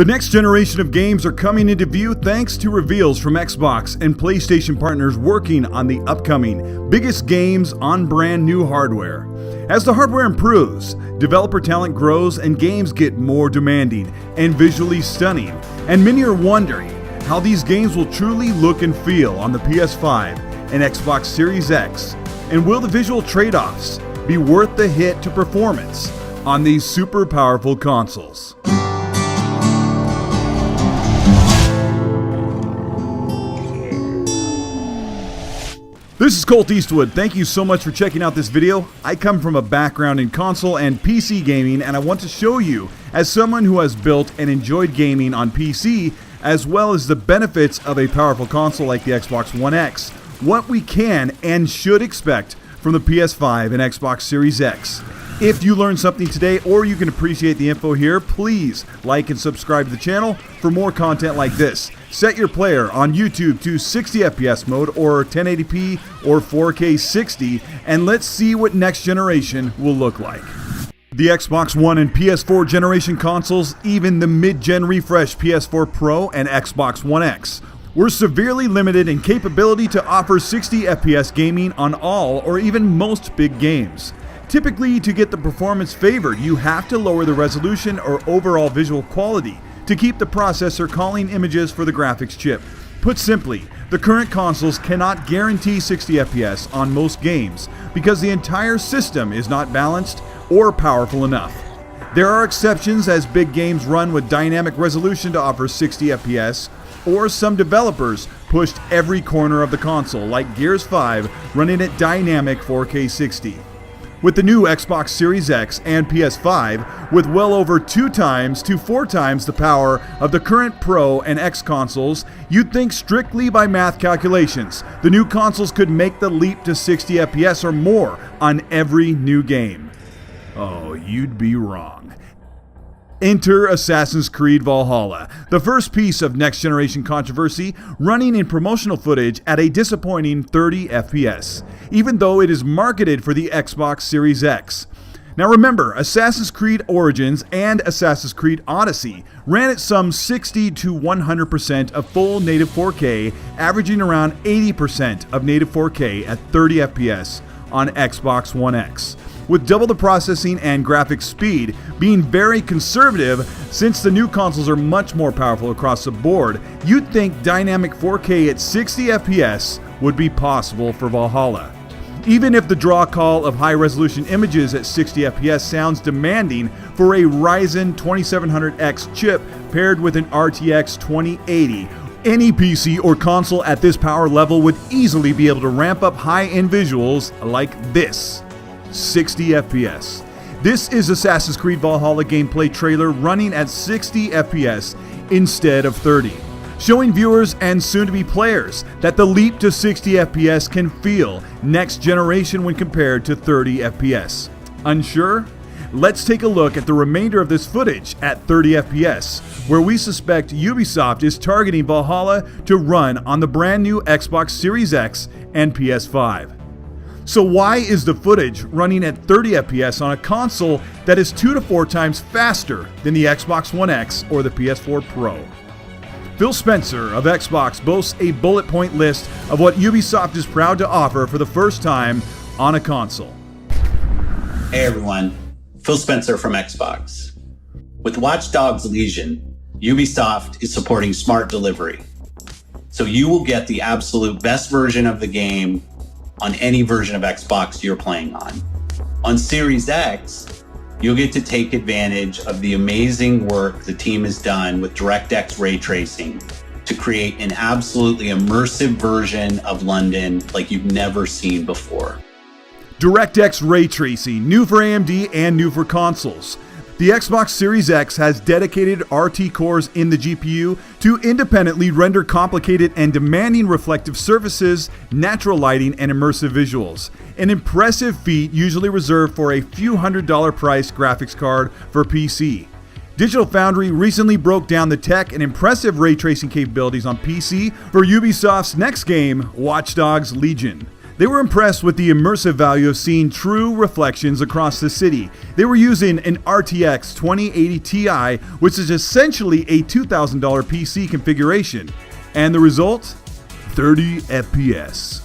The next generation of games are coming into view thanks to reveals from Xbox and PlayStation partners working on the upcoming biggest games on brand new hardware. As the hardware improves, developer talent grows and games get more demanding and visually stunning. And many are wondering how these games will truly look and feel on the PS5 and Xbox Series X. And will the visual trade-offs be worth the hit to performance on these super powerful consoles? This is Colt Eastwood. Thank you so much for checking out this video. I come from a background in console and PC gaming, and I want to show you, as someone who has built and enjoyed gaming on PC, as well as the benefits of a powerful console like the Xbox One X, what we can and should expect from the PS5 and Xbox Series X. If you learned something today or you can appreciate the info here, please like and subscribe to the channel for more content like this. Set your player on YouTube to 60 FPS mode or 1080p or 4K 60, and let's see what next generation will look like. The Xbox One and PS4 generation consoles, even the mid-gen refresh PS4 Pro and Xbox One X, were severely limited in capability to offer 60 FPS gaming on all or even most big games. Typically, to get the performance favored, you have to lower the resolution or overall visual quality to keep the processor calling images for the graphics chip. Put simply, the current consoles cannot guarantee 60 FPS on most games because the entire system is not balanced or powerful enough. There are exceptions as big games run with dynamic resolution to offer 60 FPS, or some developers pushed every corner of the console, like Gears 5 running at dynamic 4K 60. With the new Xbox Series X and PS5, with well over 2 times to 4 times the power of the current Pro and X consoles, you'd think strictly by math calculations, the new consoles could make the leap to 60 FPS or more on every new game. Oh, you'd be wrong. Enter Assassin's Creed Valhalla, the first piece of next-generation controversy, running in promotional footage at a disappointing 30 FPS, even though it is marketed for the Xbox Series X. Now remember, Assassin's Creed Origins and Assassin's Creed Odyssey ran at some 60 to 100% of full native 4K, averaging around 80% of native 4K at 30 FPS on Xbox One X, with double the processing and graphics speed being very conservative. Since the new consoles are much more powerful across the board, you'd think dynamic 4K at 60 FPS would be possible for Valhalla. Even if the draw call of high-resolution images at 60 FPS sounds demanding for a Ryzen 2700X chip paired with an RTX 2080, any PC or console at this power level would easily be able to ramp up high-end visuals like this. 60 FPS. This is Assassin's Creed Valhalla gameplay trailer running at 60 FPS instead of 30, showing viewers and soon-to-be players that the leap to 60 FPS can feel next generation when compared to 30 FPS. Unsure? Let's take a look at the remainder of this footage at 30 FPS, where we suspect Ubisoft is targeting Valhalla to run on the brand new Xbox Series X and PS5. So why is the footage running at 30 FPS on a console that is 2 to 4 times faster than the Xbox One X or the PS4 Pro? Phil Spencer of Xbox boasts a bullet point list of what Ubisoft is proud to offer for the first time on a console. Hey everyone, Phil Spencer from Xbox. With Watch Dogs Legion, Ubisoft is supporting smart delivery. So you will get the absolute best version of the game on any version of Xbox you're playing on. On Series X, you'll get to take advantage of the amazing work the team has done with DirectX ray tracing to create an absolutely immersive version of London like you've never seen before. DirectX ray tracing, new for AMD and new for consoles. The Xbox Series X has dedicated RT cores in the GPU to independently render complicated and demanding reflective surfaces, natural lighting, and immersive visuals. An impressive feat usually reserved for a few $100 price graphics card for PC. Digital Foundry recently broke down the tech and impressive ray tracing capabilities on PC for Ubisoft's next game, Watch Dogs Legion. They were impressed with the immersive value of seeing true reflections across the city. They were using an RTX 2080 Ti, which is essentially a $2,000 PC configuration. And the result? 30 FPS.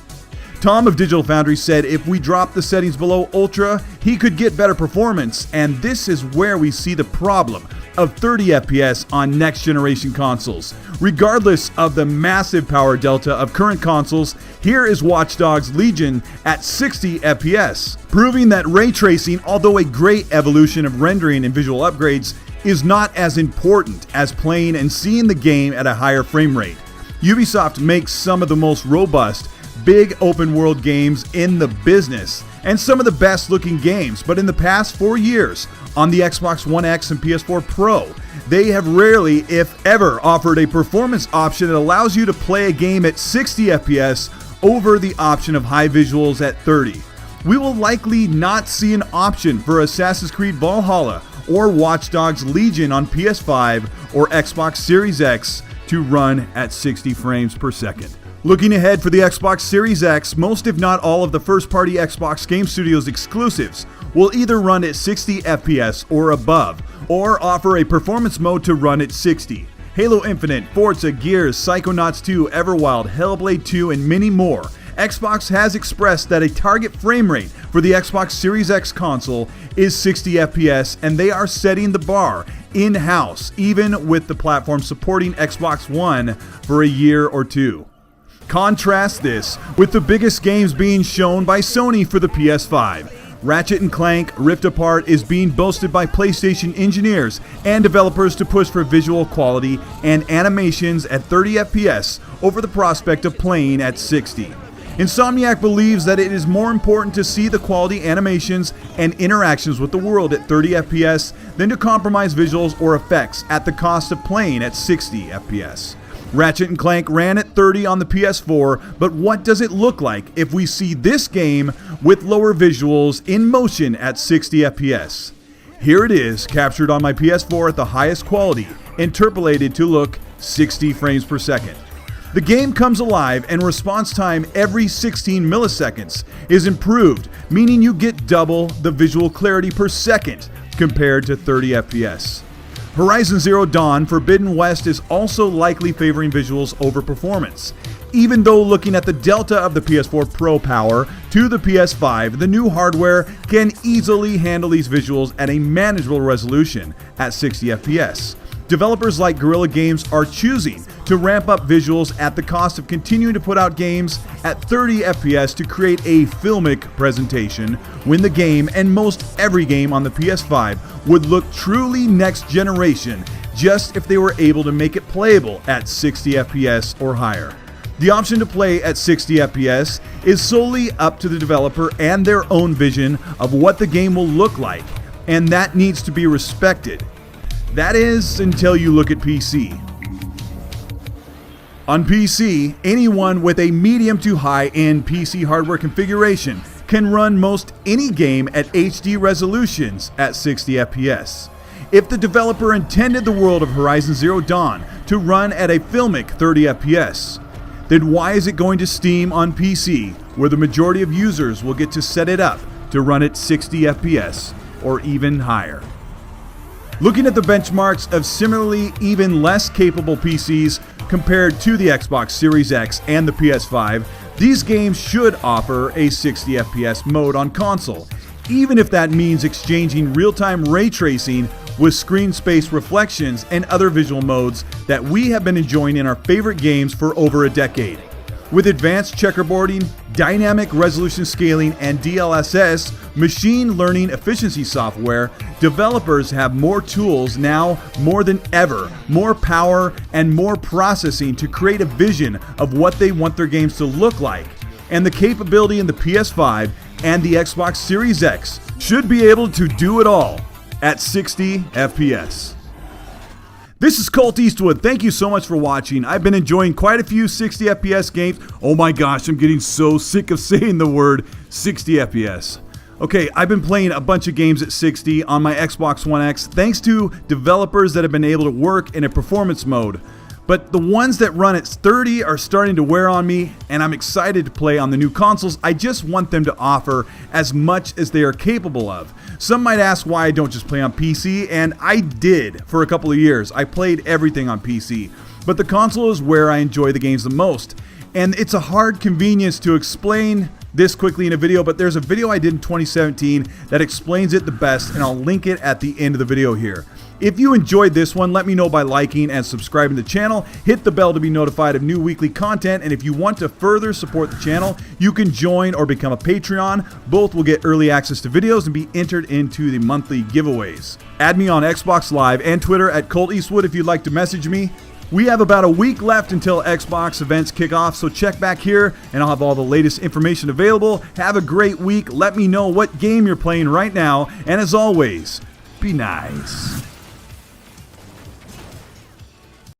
Tom of Digital Foundry said if we drop the settings below Ultra, he could get better performance, and this is where we see the problem of 30 FPS on next generation consoles. Regardless of the massive power delta of current consoles, here is Watch Dogs Legion at 60 FPS, proving that ray tracing, although a great evolution of rendering and visual upgrades, is not as important as playing and seeing the game at a higher frame rate. Ubisoft makes some of the most robust, big open world games in the business, and some of the best looking games, but in the past 4 years, on the Xbox One X and PS4 Pro, they have rarely, if ever, offered a performance option that allows you to play a game at 60 FPS over the option of high visuals at 30. We will likely not see an option for Assassin's Creed Valhalla or Watch Dogs Legion on PS5 or Xbox Series X to run at 60 frames per second. Looking ahead for the Xbox Series X, most if not all of the first-party Xbox Game Studios exclusives will either run at 60 FPS or above, or offer a performance mode to run at 60. Halo Infinite, Forza, Gears, Psychonauts 2, Everwild, Hellblade 2, and many more. Xbox has expressed that a target frame rate for the Xbox Series X console is 60 FPS, and they are setting the bar in-house, even with the platform supporting Xbox One for a year or two. Contrast this with the biggest games being shown by Sony for the PS5. Ratchet & Clank Rift Apart is being boasted by PlayStation engineers and developers to push for visual quality and animations at 30 FPS over the prospect of playing at 60. Insomniac believes that it is more important to see the quality animations and interactions with the world at 30 FPS than to compromise visuals or effects at the cost of playing at 60 FPS. Ratchet & Clank ran at 30 on the PS4, but what does it look like if we see this game with lower visuals in motion at 60 FPS? Here it is, captured on my PS4 at the highest quality, interpolated to look 60 frames per second. The game comes alive and response time every 16 milliseconds is improved, meaning you get double the visual clarity per second compared to 30 FPS. Horizon Zero Dawn Forbidden West is also likely favoring visuals over performance. Even though looking at the delta of the PS4 Pro power to the PS5, the new hardware can easily handle these visuals at a manageable resolution at 60 FPS. Developers like Guerrilla Games are choosing to ramp up visuals at the cost of continuing to put out games at 30 FPS to create a filmic presentation when the game, and most every game on the PS5, would look truly next generation just if they were able to make it playable at 60 FPS or higher. The option to play at 60 FPS is solely up to the developer and their own vision of what the game will look like, and that needs to be respected. That is, until you look at PC. On PC, anyone with a medium to high-end PC hardware configuration can run most any game at HD resolutions at 60 FPS. If the developer intended the world of Horizon Zero Dawn to run at a filmic 30 FPS, then why is it going to Steam on PC, where the majority of users will get to set it up to run at 60 FPS or even higher? Looking at the benchmarks of similarly even less capable PCs compared to the Xbox Series X and the PS5, these games should offer a 60 FPS mode on console, even if that means exchanging real-time ray tracing with screen space reflections and other visual modes that we have been enjoying in our favorite games for over a decade. With advanced checkerboarding, dynamic resolution scaling, and DLSS, machine learning efficiency software, developers have more tools now more than ever, more power and more processing to create a vision of what they want their games to look like. And the capability in the PS5 and the Xbox Series X should be able to do it all at 60 FPS. This is Colt Eastwood. Thank you so much for watching. I've been enjoying quite a few 60 FPS games. Oh my gosh, I'm getting so sick of saying the word 60 FPS. Okay, I've been playing a bunch of games at 60 on my Xbox One X thanks to developers that have been able to work in a performance mode. But the ones that run at 30 are starting to wear on me, and I'm excited to play on the new consoles. I just want them to offer as much as they are capable of. Some might ask why I don't just play on PC, and I did for a couple of years. I played everything on PC, but the console is where I enjoy the games the most. And it's a hard convenience to explain this quickly in a video, but there's a video I did in 2017 that explains it the best, and I'll link it at the end of the video here. If you enjoyed this one, let me know by liking and subscribing to the channel. Hit the bell to be notified of new weekly content, and if you want to further support the channel, you can join or become a Patreon. Both will get early access to videos and be entered into the monthly giveaways. Add me on Xbox Live and Twitter at Colt Eastwood if you'd like to message me. We have about a week left until Xbox events kick off, so check back here and I'll have all the latest information available. Have a great week. Let me know what game you're playing right now, and as always, be nice.